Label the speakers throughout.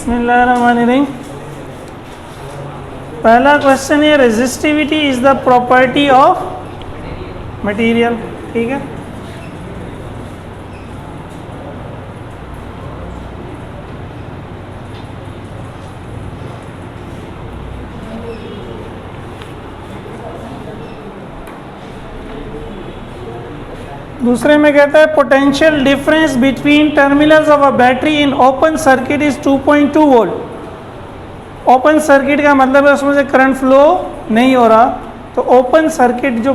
Speaker 1: बिस्मिल्लाहिर्रहमानिर्रहीम। पहला क्वेश्चन है resistivity is the property of material. ठीक है, दूसरे में कहता है potential difference between terminals of a battery in open circuit is 2.2 volt. Open circuit का मतलब है उसमें से करंट फ्लो नहीं हो रहा, तो ओपन सर्किट जो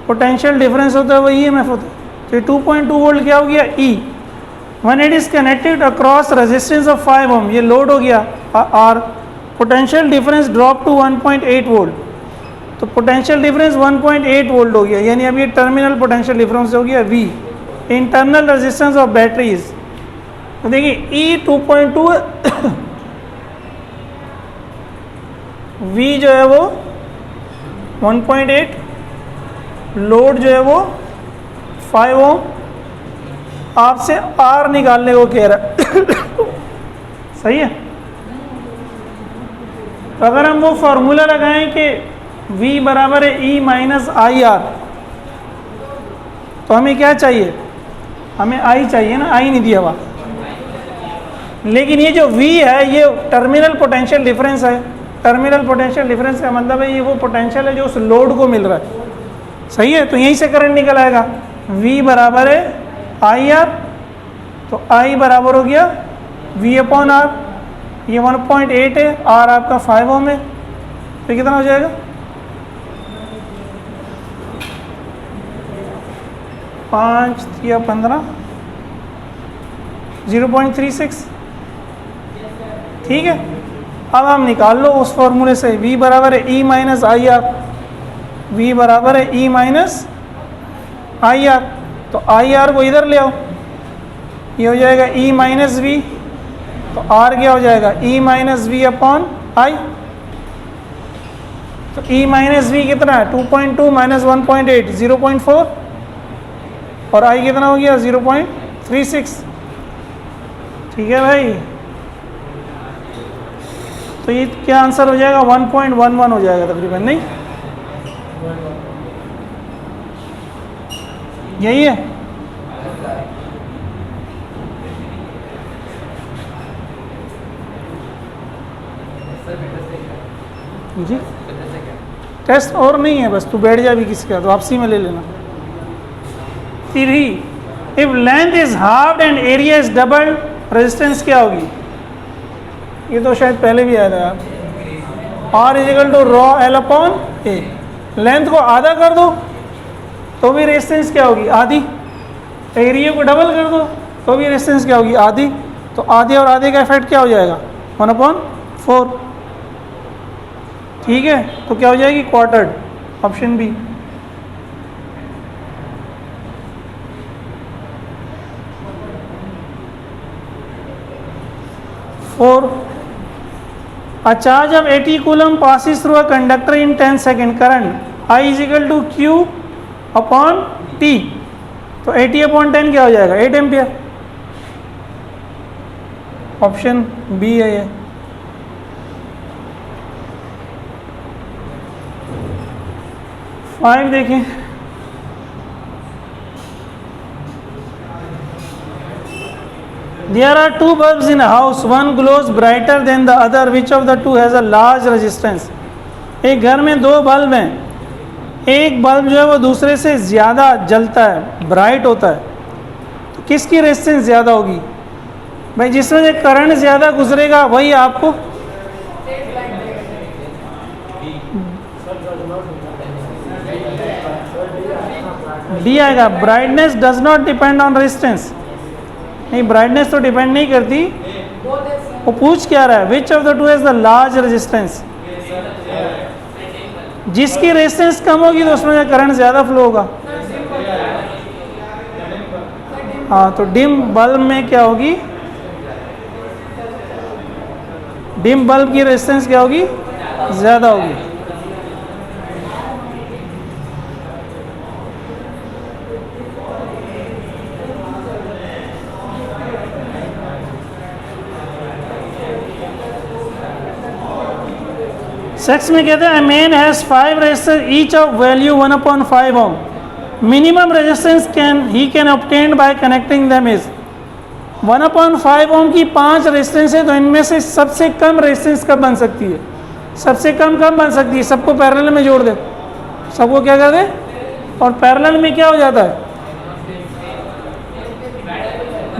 Speaker 1: पोटेंशियल डिफरेंस होता है वो ईएमएफ होता है। तो 2.2 वोल्ट क्या हो गया ई। When it is connected across resistance of 5 ohm, ये लोड हो गया R, potential difference drop to 1.8 volt. तो पोटेंशियल डिफरेंस 1.8 वोल्ट हो गया, यानी अब ये टर्मिनल पोटेंशियल डिफरेंस हो गया V। Internal resistance of batteries तो देखिए E 2.2 V जो है वो 1.8, लोड जो है वो 5 ओम, आपसे R निकालने को कह रहा है सही है। तो अगर हम वो फॉर्मूला लगाएं कि V बराबर है E माइनस आई आर, तो हमें क्या चाहिए, हमें I चाहिए ना, I नहीं दिया हुआ। लेकिन ये जो V है ये टर्मिनल पोटेंशियल डिफरेंस है। टर्मिनल पोटेंशियल डिफरेंस का मतलब है ये वो पोटेंशियल है जो उस लोड को मिल रहा है, सही है। तो यहीं से करंट निकल आएगा, V बराबर है आई आर, तो I बराबर हो गया V अपॉन आर। ये 1.8 है, R आपका 5 ओम है, तो कितना हो जाएगा 5 या 15, 0.36। ठीक है, अब हम निकाल लो उस फॉर्मूले से, V बराबर है E minus I R. V बराबर है E माइनस आई आर, तो आई आर को इधर ले आओ, ये हो जाएगा E माइनस वी, तो R क्या हो जाएगा E minus V upon I. तो E माइनस वी कितना है 2.2 माइनस 1.8 0.4, और I कितना हो गया 0.36। ठीक है भाई, तो ये क्या आंसर हो जाएगा 1.11 हो जाएगा तकरीबन, नहीं यही है। जी टेस्ट और नहीं है, बस तू बैठ जा भी किसी का, तो वापसी में ले लेना। 3 if length is half and area is double, resistance क्या होगी, ये तो शायद पहले भी आया था, R is equal to rho L upon A. लेंथ को आधा कर दो तो भी रेजिस्टेंस क्या होगी आधी, एरिया को डबल कर दो तो भी रेजिस्टेंस क्या होगी आधी, तो आधे और आधे का इफेक्ट क्या हो जाएगा 1/4। ठीक है, तो क्या हो जाएगी quartered, option B. A charge of 80 coulomb passes through a conductor in 10 second. Current I is equal to Q upon T, तो 80 अपॉन 10 क्या हो जाएगा 8 एम्पियर, ऑप्शन बी है ये। फाइव देखें, there are two bulbs in a house, one glows brighter than the other, which of the two has a large resistance? एक घर में दो बल्ब हैं, एक बल्ब जो है वो दूसरे से ज़्यादा जलता है, ब्राइट होता है, तो किसकी रेजिस्टेंस ज़्यादा होगी भाई, जिसमें से करंट ज़्यादा गुजरेगा वही आपको डी आएगा। Brightness does not depend on resistance, नहीं ब्राइटनेस तो डिपेंड नहीं करती, वो पूछ क्या रहा है which of the two has the large resistance. जिसकी रेजिस्टेंस कम होगी तो उसमें करंट ज़्यादा फ्लो होगा। हाँ, तो डिम बल्ब में क्या होगी, डिम बल्ब की रेजिस्टेंस क्या होगी ज़्यादा होगी। सेक्स में कहते हैं man has 5 resistor each of value 1/5 ohm, minimum resistance can obtain by connecting them is 1/5 ohm की 5 रेजिस्टेंस है, तो इनमें से सबसे कम रेजिस्टेंस कब बन सकती है? सबसे कम कब बन सकती है? सबको पैरेलल में जोड़ दे, सबको क्या कर दे, और पैरेलल में क्या हो जाता है?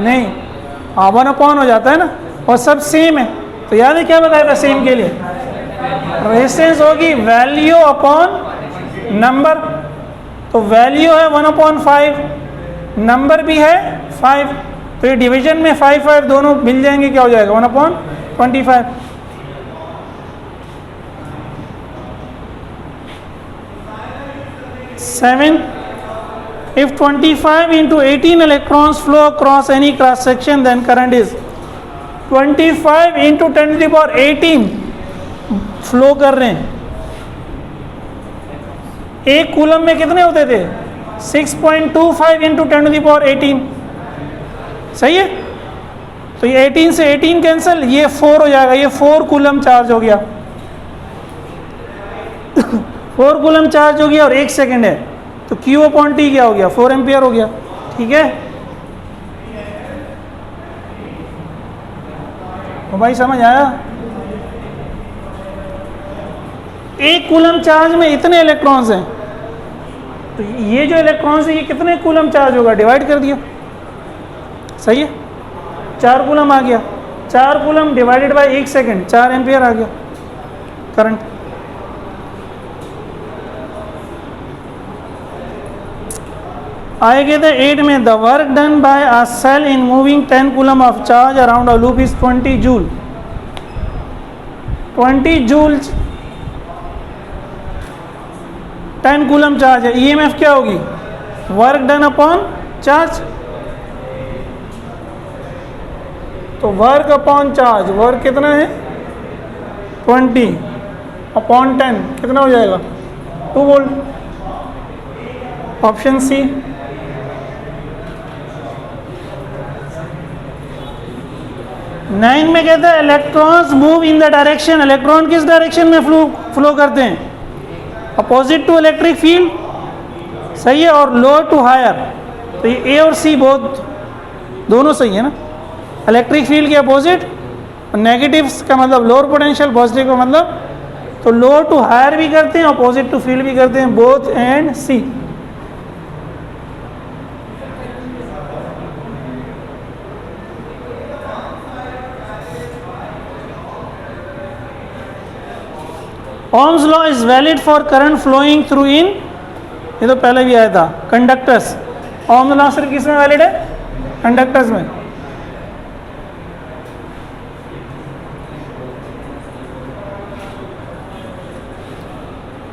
Speaker 1: नहीं, 1/1 हो जाता है ना, और सब सेम है। तो याद है क्या बताया था सेम के लिए? रेजिस्टेंस होगी वैल्यू अपॉन नंबर, तो वैल्यू है 1/5, नंबर भी है 5, तो ये डिवीजन में 5 दोनों मिल जाएंगे, क्या हो जाएगा? 1/25। 7 if 25 into 18 electrons flow across any cross section, then current is 25 into 10⁻18 flow कर रहे हैं। एक कूलम में कितने होते थे? 6.25 इंटू 10⁻18, सही है। तो ये 18 से 18 कैंसिल, ये 4 हो जाएगा, ये 4 कूलम चार्ज हो गया 4 कूलम चार्ज हो गया, और 1 सेकेंड है, तो Q/T क्या हो गया? 4 एम्पियर हो गया, ठीक है। तो भाई समझ आया? एक कूलम चार्ज में इतने इलेक्ट्रॉन्स हैं, तो ये जो इलेक्ट्रॉन्स है ये कितने कूलम चार्ज होगा? डिवाइड कर दिया, सही है। 4 कूलम आ गया, 4 coulomb divided by 1 second, 4 ampere आ गया करंट। आगे कहते हैं 8 में the work done by a cell in moving 10 coulomb of charge around a loop is 20 joule. 20 joule 10 coulomb charge है, ईएमएफ क्या होगी? वर्क डन अपॉन चार्ज, तो वर्क अपॉन चार्ज, वर्क कितना है? 20 अपॉन 10 कितना हो जाएगा? 2 वोल्ट। Option C. नाइन में कहते हैं electrons move in the direction, electron किस डायरेक्शन में फ्लो करते हैं? अपोजिट टू इलेक्ट्रिक फील्ड, सही है, और लोअर टू हायर, तो ये ए और सी बहुत दोनों सही है ना। इलेक्ट्रिक फील्ड के अपोजिट, नेगेटिव का मतलब लोअर पोटेंशियल, पॉजिटिव का मतलब, तो लोअर टू हायर भी करते हैं, अपोजिट टू फील्ड भी करते हैं, both and C. Ohm's law is valid for current flowing through in, ये तो पहले भी आया था, कंडक्टर्स। Ohm's law सिर्फ किस में वैलिड है? कंडक्टर्स में।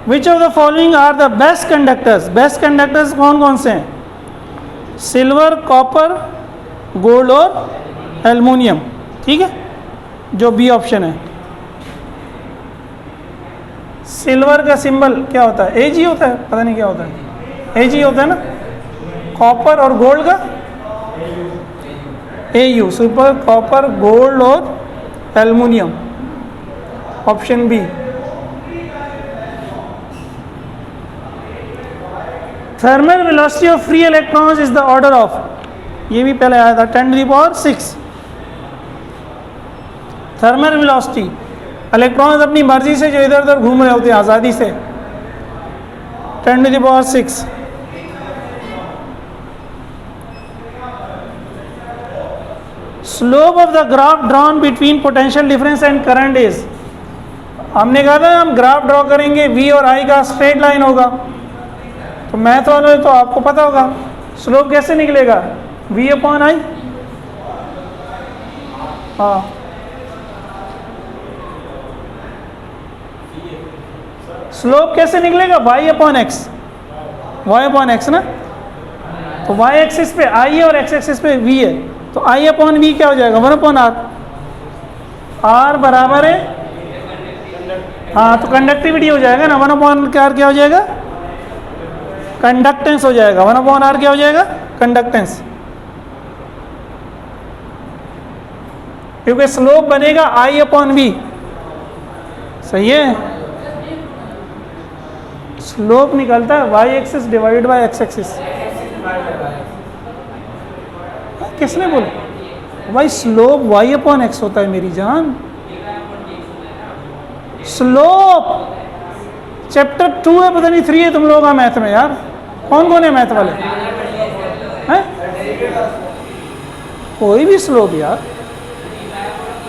Speaker 1: Which of the following are the best conductors? Best conductors कौन कौन से हैं? सिल्वर, कॉपर, गोल्ड और एल्युमिनियम, ठीक है, जो बी ऑप्शन है। सिल्वर का सिंबल क्या होता है? एजी होता है, पता नहीं क्या होता है, एजी होता है ना। कॉपर और गोल्ड का एयू, सुपर कॉपर, गोल्ड और aluminium, option B. Thermal velocity of free electrons is the order of, ये भी पहले आया था, 10⁶। थर्मल वेलोसिटी, इलेक्ट्रॉन्स अपनी मर्जी से जो इधर उधर घूम रहे होते हैं आज़ादी से, 10⁶। Slope of the graph drawn between potential difference and current is, हमने कहा था हम ग्राफ ड्रॉ करेंगे, वी और आई का स्ट्रेट लाइन होगा, तो मैथ वाले तो आपको पता होगा स्लोप कैसे निकलेगा? V upon I. हाँ, स्लोप कैसे निकलेगा? y upon X, y upon X ना, तो y एक्सिस पे i है और x एक्सिस पे v है, तो i अपॉन v क्या हो जाएगा? 1/r। r बराबर है, हाँ, तो कंडक्टिविटी हो जाएगा ना, 1/r क्या हो जाएगा? कंडक्टेंस हो जाएगा, 1/r क्या हो जाएगा? कंडक्टेंस, क्योंकि स्लोप बनेगा i अपॉन v, सही है। स्लोप निकलता है Y axis divide by X axis. किसने बोला भाई स्लोप वाई अपॉन एक्स होता है मेरी जान? स्लोप चैप्टर 2 है, पता नहीं 3 है तुम लोगों का मैथ में यार। कौन कौन है मैथ वाले हैं? कोई भी स्लोप यार,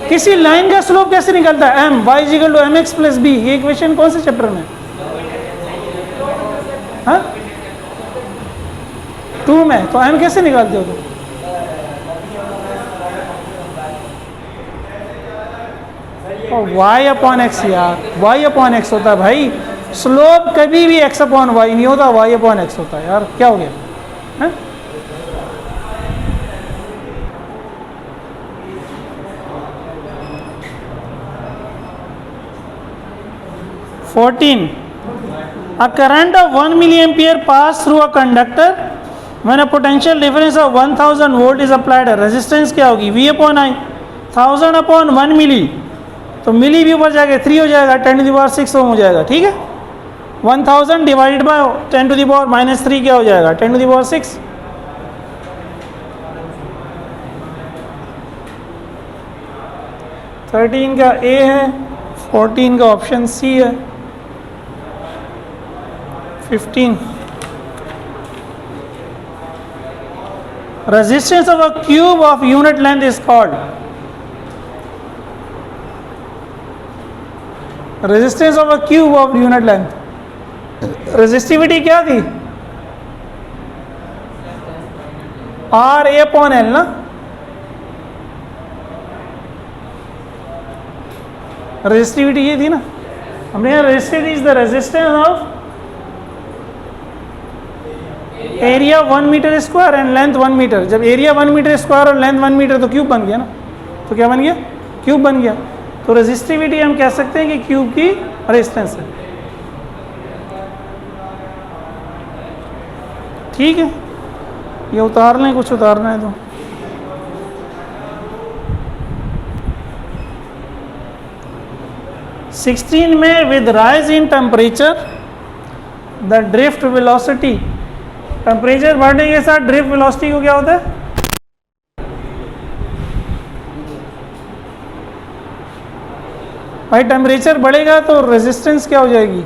Speaker 1: किसी लाइन का स्लोप कैसे निकलता है? M Y equal to M X plus B. ये इक्वेशन कौन से चैप्टर में? हाँ 2 में। तो एम कैसे निकालते हो तुम? वाई अपॉन एक्स यार, वाई अपॉन एक्स होता है भाई। स्लोप कभी भी एक्स अपॉन वाई नहीं होता, वाई अपॉन एक्स होता है यार। क्या हो गया है? A current of 1 milliampere pass through a conductor when a potential difference of 1000 volt is applied। Resistance क्या होगी? V upon I. 1000 अपॉन 1 मिली, तो मिली भी ऊपर जाएगा 3 हो जाएगा, 10 टू द पावर 6 ओम हो जाएगा। ठीक है, 1000 divided by 10 to the power -3 क्या हो जाएगा? 10 टू द पावर 6। थर्टीन का ए है, 14 का ऑप्शन सी है, 15 resistance of a cube of unit length is called। resistance of a cube of unit length, resistivity क्या थी? R A upon L ना। resistivity ये थी ना, हमने यहाँ resistivity is the resistance of area 1 metre square and length 1 metre. जब area 1 metre square और लेंथ 1 मीटर तो क्यूब बन गया ना। तो क्या बन गया? क्यूब बन गया। तो रेजिस्टिविटी हम कह सकते हैं कि क्यूब की रेजिस्टेंस है। ठीक है, ये उतार लें, कुछ उतारना है तो। सिक्सटीन में with rise in temperature the drift velocity, temperature बढ़ने के साथ ड्रिफ्ट वेलोसिटी को क्या होता है? भाई टेम्परेचर बढ़ेगा तो रेजिस्टेंस क्या हो जाएगी?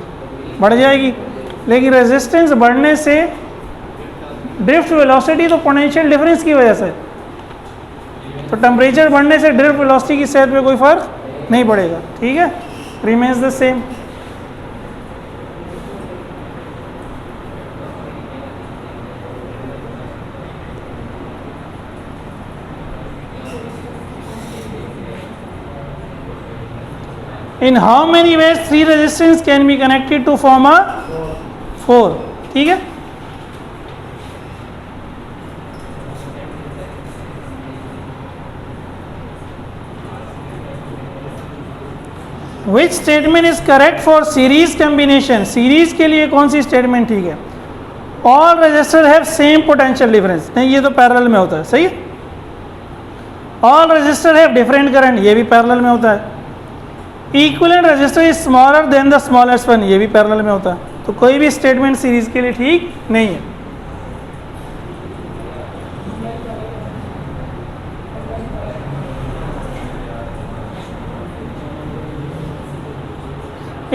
Speaker 1: बढ़ जाएगी। लेकिन रेजिस्टेंस बढ़ने से ड्रिफ्ट वेलोसिटी तो पोटेंशियल डिफरेंस की वजह से, तो टेम्परेचर बढ़ने से ड्रिफ्ट वेलोसिटी की सेहत पे कोई फर्क नहीं पड़ेगा। ठीक है, remains the same. In how many ways 3 resistance can be connected to form a 4? ठीक है, Which statement is correct for series combination? Series के लिए कौन सी स्टेटमेंट ठीक है? All resistors have same potential difference। नहीं, ये तो पैरेलल में होता है। सही है। All resistors have different current, ये भी पैरेलल में होता है। Equivalent resistor is smaller than the smallest one, ये भी पैरेलल में होता है। तो कोई भी स्टेटमेंट सीरीज के लिए ठीक नहीं है।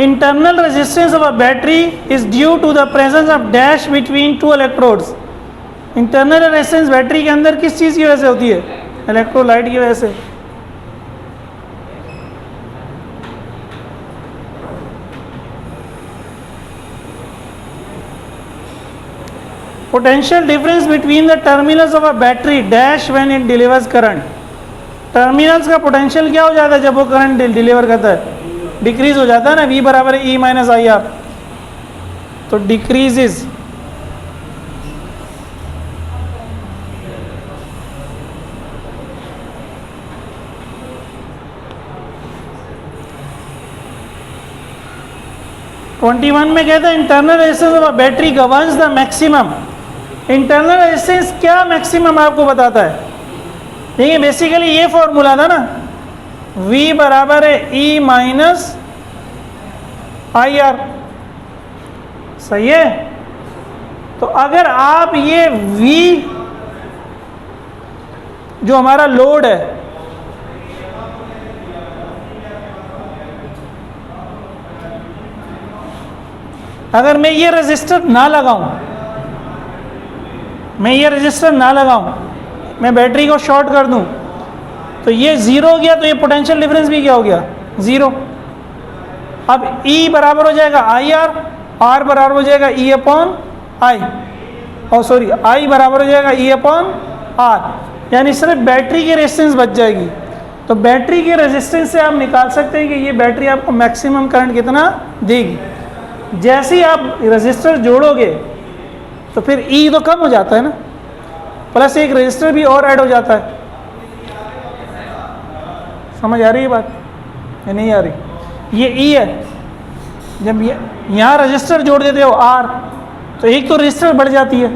Speaker 1: Internal resistance of a battery is due to the presence of dash between 2 electrodes. Internal resistance battery के अंदर किस चीज़ की वजह से होती है? इलेक्ट्रोलाइट की वजह से। Potential difference between the terminals of a battery dash when it delivers current। Terminals का पोटेंशियल क्या हो जाता है जब वो करंट डिलीवर करता है? डिक्रीज हो जाता है ना। V बराबर है E माइनस आई आर, तो डिक्रीजेज। ट्वेंटी 21 में कहता है internal resistance of a battery governs the maximum. Internal resistance क्या मैक्सिमम आपको बताता है? देखिए बेसिकली ये फॉर्मूला था ना, V बराबर है E माइनस आई आर। सही है। तो अगर आप ये V जो हमारा लोड है, अगर मैं ये रजिस्टर ना लगाऊं, मैं बैटरी को शॉर्ट कर दूं, तो ये ज़ीरो हो गया, तो ये पोटेंशियल डिफरेंस भी क्या हो गया, ज़ीरो। अब E बराबर हो जाएगा IR, R बराबर हो जाएगा E अपॉन I, और सॉरी I बराबर हो जाएगा E अपॉन R, यानी सिर्फ बैटरी की रेजिस्टेंस बच जाएगी। तो बैटरी के रेजिस्टेंस से आप निकाल सकते हैं कि ये बैटरी आपको मैक्सिमम करंट कितना देगी। जैसे ही आप रेजिस्टर जोड़ोगे तो फिर E तो कम हो जाता है ना, प्लस एक रेजिस्टर भी और ऐड हो जाता है। समझ आ रही है बात या नहीं आ रही? ये E है, जब यहाँ रेजिस्टर जोड़ देते हो R, तो एक तो रेजिस्टर बढ़ जाती है,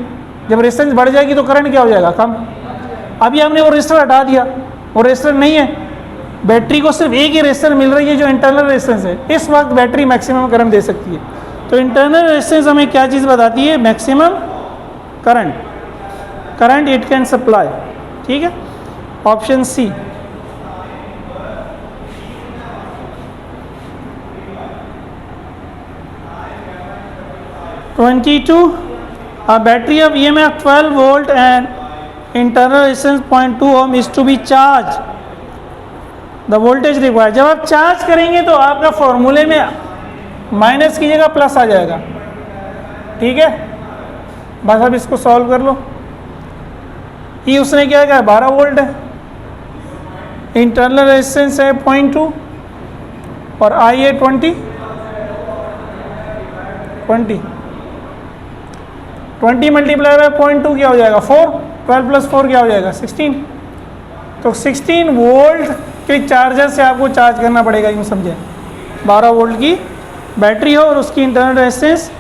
Speaker 1: जब रेजिस्टेंस बढ़ जाएगी तो करंट क्या हो जाएगा, कम। अभी हमने वो रेजिस्टर हटा दिया, वो रेजिस्टर नहीं है, बैटरी को सिर्फ एक ही रेजिस्टर मिल रही है जो इंटरनल रेजिस्टेंस है। इस वक्त बैटरी मैक्सिमम करंट दे सकती है। तो इंटरनल रेजिस्टेंस हमें क्या चीज़ बताती है, maximum current it can supply. ठीक है, option C. A battery of EMF 12 volt and internal resistance 0.2 ohm is to be charged. The voltage required. जब आप चार्ज करेंगे तो आपका फॉर्मूले में माइनस की जगह प्लस आ जाएगा। ठीक है, बस अब इसको सॉल्व कर लो। E उसने क्या कहा, 12 वोल्ट है, इंटरनल रेजिस्टेंस है 0.2 और I है 20 मल्टीप्लाई बाय 0.2 क्या हो जाएगा, 4। 12 प्लस 4 क्या हो जाएगा, 16। तो 16 वोल्ट के चार्जर से आपको चार्ज करना पड़ेगा, यूँ समझें। 12 वोल्ट की बैटरी हो और उसकी इंटरनल रेजिस्टेंस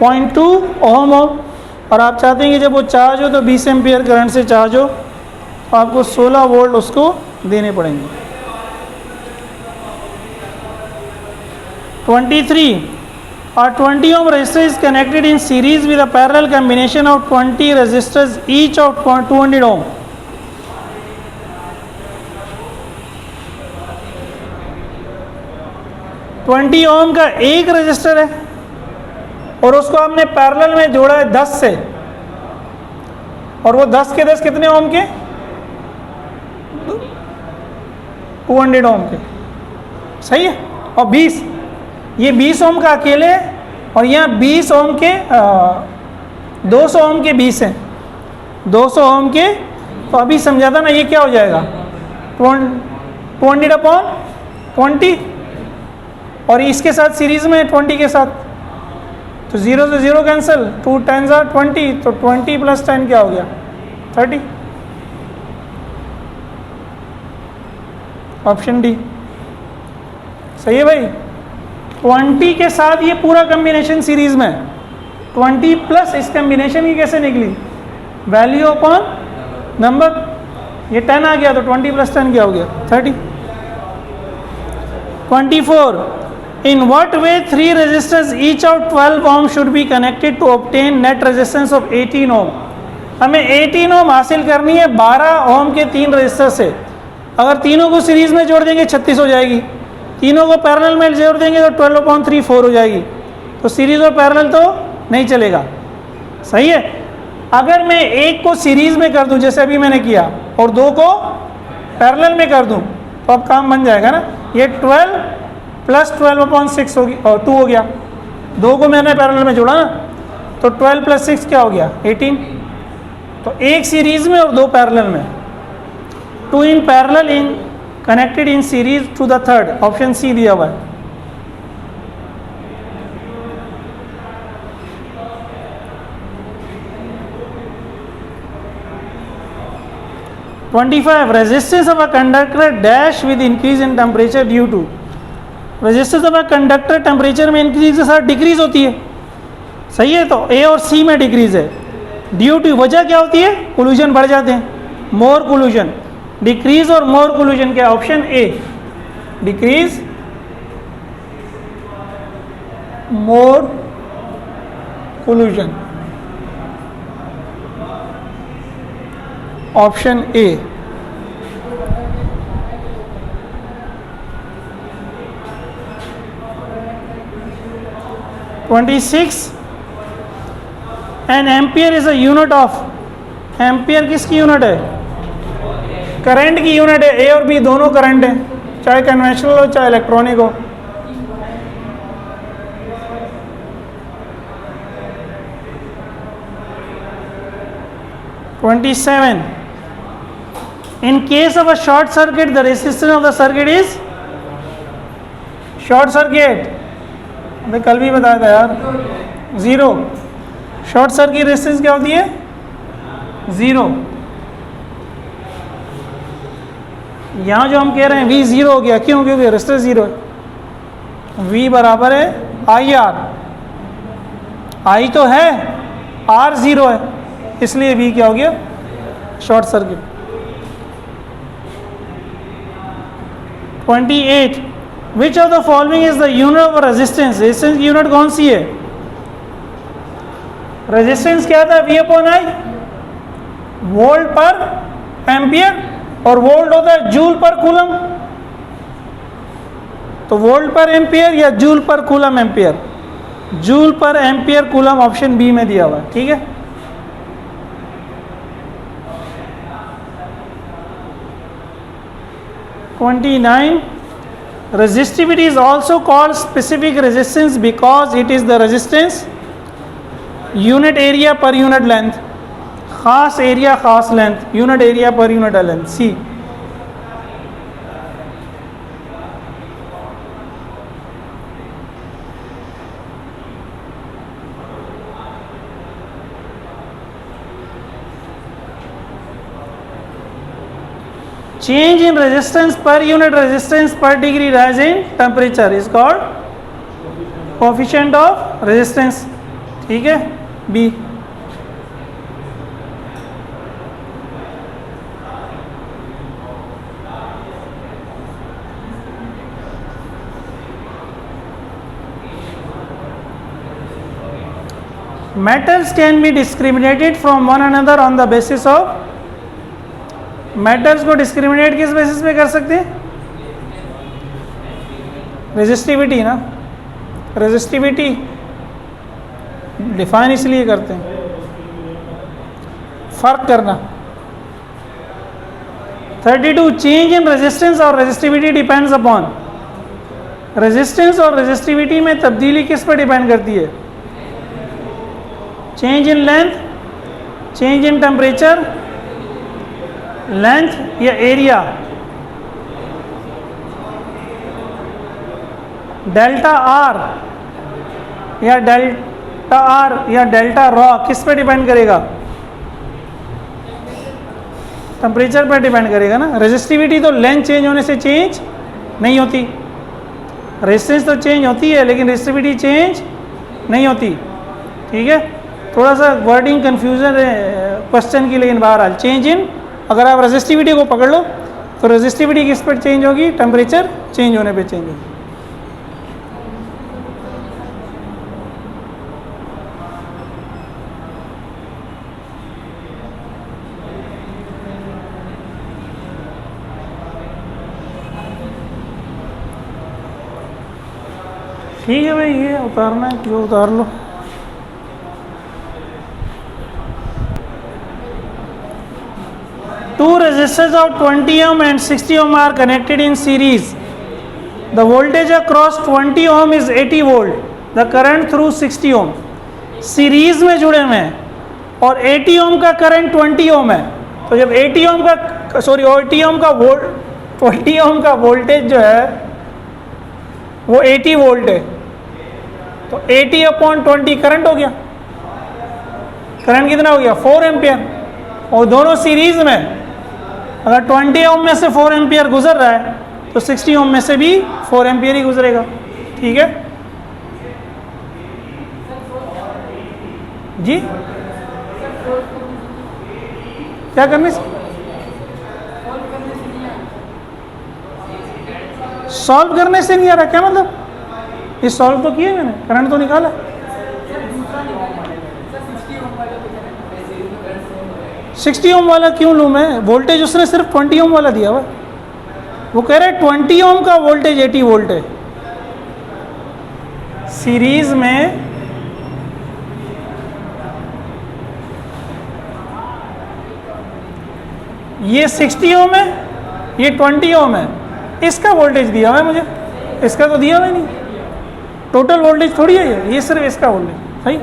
Speaker 1: 0.2 ओम हो, और आप चाहते हैं कि जब वो चार्ज हो तो 20 एम्पियर करंट से चार्ज हो, तो आपको 16 वोल्ट उसको देने पड़ेंगे। 23 A 20 ohm resistor is connected in series with a parallel combination of 20 resistors each of 200 ohm. Twenty ohm का एक रजिस्टर है और उसको हमने पैरेलल में जोड़ा है 10 से, और वो 10 के 10 कितने ओम के, 200 ओम के। सही है, और 20, ये 20 ओम का अकेले है, और यहाँ 20 ओम के 200 ओम के 20 हैं, 200 ओम के। तो अभी समझा था ना, ये क्या हो जाएगा, 200 अपॉन 20, और इसके साथ सीरीज में 20 के साथ, तो 0 से 0 कैंसिल, 2 10 are 20, तो 20 प्लस 10 क्या हो गया, 30। ऑप्शन डी सही है भाई। 20 के साथ ये पूरा कम्बिनेशन सीरीज में, 20 प्लस इस कम्बिनेशन की कैसे निकली, वैल्यू अपॉन नंबर, ये 10 आ गया, तो 20 प्लस 10 क्या हो गया, 30। 24 In what way 3 resistors each of 12 ohm should be connected to obtain net resistance of 18 ohm? हमें 18 ओम हासिल करनी है 12 ओम के 3 रजिस्टर से। अगर तीनों को सीरीज में जोड़ देंगे 36 हो जाएगी, तीनों को पैरेलल में जोड़ देंगे तो 12/3 4 हो जाएगी। तो सीरीज और पैरेलल तो नहीं चलेगा। सही है, अगर मैं एक को सीरीज में कर दूं जैसे अभी मैंने किया, और 2 को पैरेलल में कर दूं, तो अब काम बन जाएगा ना। ये 12 प्लस 12/6 होगी, और 2 हो गया, 2 को मैंने पैरेलल में जोड़ा ना, तो 12 प्लस 6 क्या हो गया, 18। तो एक सीरीज में और 2 पैरेलल में, 2 in parallel in connected in series to the third, option C दिया हुआ है। Resistance of a conductor dash with increase in temperature due to, resistance of a conductor temperature में इंक्रीज के साथ डिक्रीज होती है। सही है, तो ए और सी में डिक्रीज है। ड्यू टू वजह क्या होती है, कोल्यूजन बढ़ जाते हैं, मोर कोल्यूजन। डिक्रीज और मोर कोल्यूजन क्या, option A, decrease more collision. Option A. An ampere is a unit of. Ampere किसकी यूनिट है? करंट की यूनिट है। ए और बी दोनों करंट है, चाहे कन्वेंशनल हो चाहे इलेक्ट्रॉनिक हो। In case of a short circuit, the resistance of the circuit is short circuit। अबे कल भी बताया था यार, ज़ीरो। शॉर्ट सर्किट रेजिस्टेंस क्या होती है? ज़ीरो। यहाँ जो हम कह रहे हैं V ज़ीरो हो गया, क्यों? क्योंकि रेजिस्टेंस ज़ीरो है। V बराबर है IR। I तो है, R ज़ीरो है, इसलिए V क्या हो गया? Short circuit. 28 which of the following is the unit of resistance. Resistance की यूनिट कौन सी है? रेजिस्टेंस क्या था? V अपॉन I, वोल्ट पर एम्पियर, और वोल्ट होता है जूल पर कूलम। तो वोल्ट पर एम्पियर या joule per coulomb ampere? Joule per ampere coulomb, option B में दिया हुआ है। ठीक है, resistivity is also called specific resistance because it is the resistance unit area per unit length। खास एरिया खास length, unit area per unit length. C. Change in resistance per unit resistance per degree rise in temperature is called coefficient of resistance। ठीक है, B. Metals can be discriminated from one another on the basis of। Metals को discriminate किस basis पे कर सकते हैं? Resistivity ना। Resistivity define इसलिए करते हैं, फर्क करना। 32 चेंज इन रेजिस्टेंस और रेजिस्टिविटी डिपेंड्स अपॉन। रेजिस्टेंस और रेजिस्टिविटी में तब्दीली किस पर डिपेंड करती है? Change in length, change in temperature, length या एरिया। डेल्टा आर या डेल्टा आर या डेल्टा रॉ किस पे डिपेंड करेगा? टेम्परेचर पर डिपेंड करेगा ना। रेजिस्टिविटी तो लेंथ चेंज होने से चेंज नहीं होती, रेजिस्टेंस तो चेंज होती है लेकिन रेजिस्टिविटी चेंज नहीं होती। ठीक है, थोड़ा सा वर्डिंग कन्फ्यूजन है क्वेश्चन की, लेकिन बहरहाल चेंज इन, अगर आप रेजिस्टिविटी को पकड़ लो तो रेजिस्टिविटी किस पर चेंज होगी? टेम्परेचर चेंज होने पे चेंज होगी। ठीक है भाई, ये उतारना है जो उतार लो। Two resistors of 20 ohm and 60 ohm are connected in series. The voltage across 20 ohm is 80 volt. The current through 60 ohm. Series में जुड़े हुए हैं और 80 ओम का करंट 20 ओम है। तो जब 80 ओम का 80 ओम का 20 ओम का वोल्टेज जो है वो 80 वोल्ट है, तो 80/20 करंट हो गया। करंट कितना हो गया? 4 एम्पियर। और दोनों सीरीज में, अगर 20 ओम में से 4 एम्पियर गुजर रहा है तो 60 ओम में से भी 4 एम्पियर ही गुजरेगा। ठीक है जी, क्या करने से? सॉल्व करने से नहीं आ रहा, क्या मतलब? ये सॉल्व तो किए मैंने, करंट तो निकाला। 60 ओम वाला क्यों लूँ मैं? वोल्टेज उसने सिर्फ 20 ओम वाला दिया हुआ है। वो कह रहे हैं 20 ओम का वोल्टेज 80 वोल्ट है। सीरीज में ये 60 ओम है, ये 20 ओम है, इसका वोल्टेज दिया हुआ है मुझे, इसका तो दिया हुआ ही नहीं। टोटल वोल्टेज थोड़ी है ये सिर्फ इसका वोल्टेज। सही।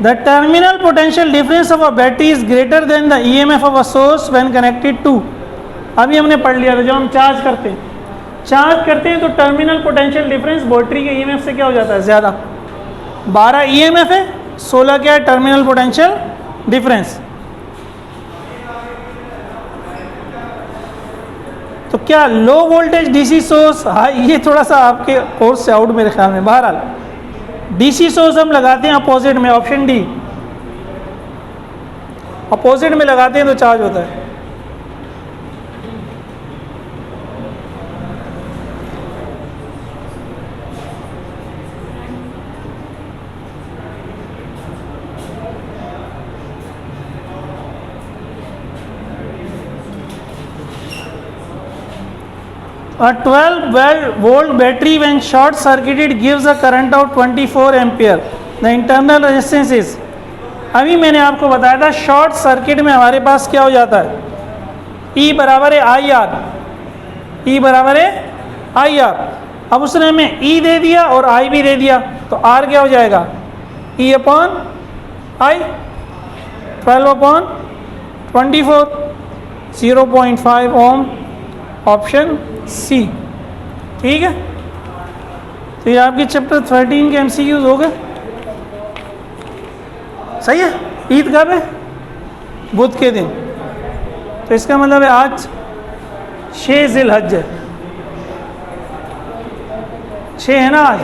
Speaker 1: The terminal potential difference of a battery is greater than the EMF of a source when connected to। अभी हमने पढ़ लिया था, जब हम चार्ज करते हैं तो टर्मिनल पोटेंशियल डिफरेंस बैटरी के EMF से क्या हो जाता है? ज़्यादा। 12 EMF है, 16 क्या है? Terminal potential difference. तो क्या लो वोल्टेज डीसी सोर्स, हाँ ये थोड़ा सा आपके कोर्स से आउट मेरे ख्याल में। बहरहाल डीसी सोर्स हम लगाते हैं अपोजिट में, ऑप्शन डी, अपोजिट में लगाते हैं तो चार्ज होता है। A 12-volt battery when short circuited gives a current of 24 ampere. The internal resistance is, अभी मैंने आपको बताया था शॉर्ट सर्किट में हमारे पास क्या हो जाता है? E बराबर है आई आर, E बराबर है आई आर। अब उसने हमें E दे दिया और I भी दे दिया, तो R क्या हो जाएगा? E अपॉन I, 12/24, 0.5 ओम, ऑप्शन सी। ठीक है, तो ये आपके चैप्टर 13 के MCQs हो गए। सही है। ईद कब है? बुध के दिन। तो इसका मतलब है आज 6 ज़िलहज है, 6 है ना आज।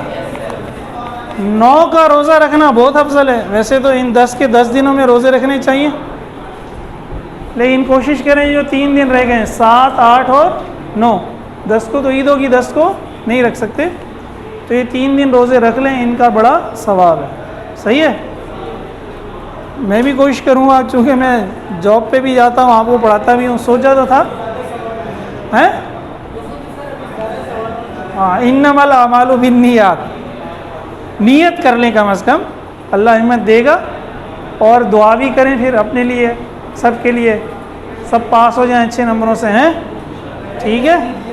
Speaker 1: 9 का रोज़ा रखना बहुत अफजल है। वैसे तो इन 10 के 10 दिनों में रोज़े रखने चाहिए, लेकिन कोशिश करें जो 3 दिन रह गए हैं, 7, 8 और 9, 10 को तो ईद होगी, 10 को नहीं रख सकते, तो ये 3 दिन रोज़े रख लें, इनका बड़ा सवाब है। सही है। मैं भी कोशिश करूँगा, चूँकि मैं जॉब पे भी जाता हूँ, आपको पढ़ाता भी हूँ। सोचा तो था हैं, हाँ, इन्नमल अमालु बिन्नियात, नियत कर लें कम से कम, अल्लाह हिम्मत देगा। और दुआ भी करें फिर अपने लिए, सबके लिए, सब पास हो जाएं अच्छे नंबरों से, हैं। ठीक है।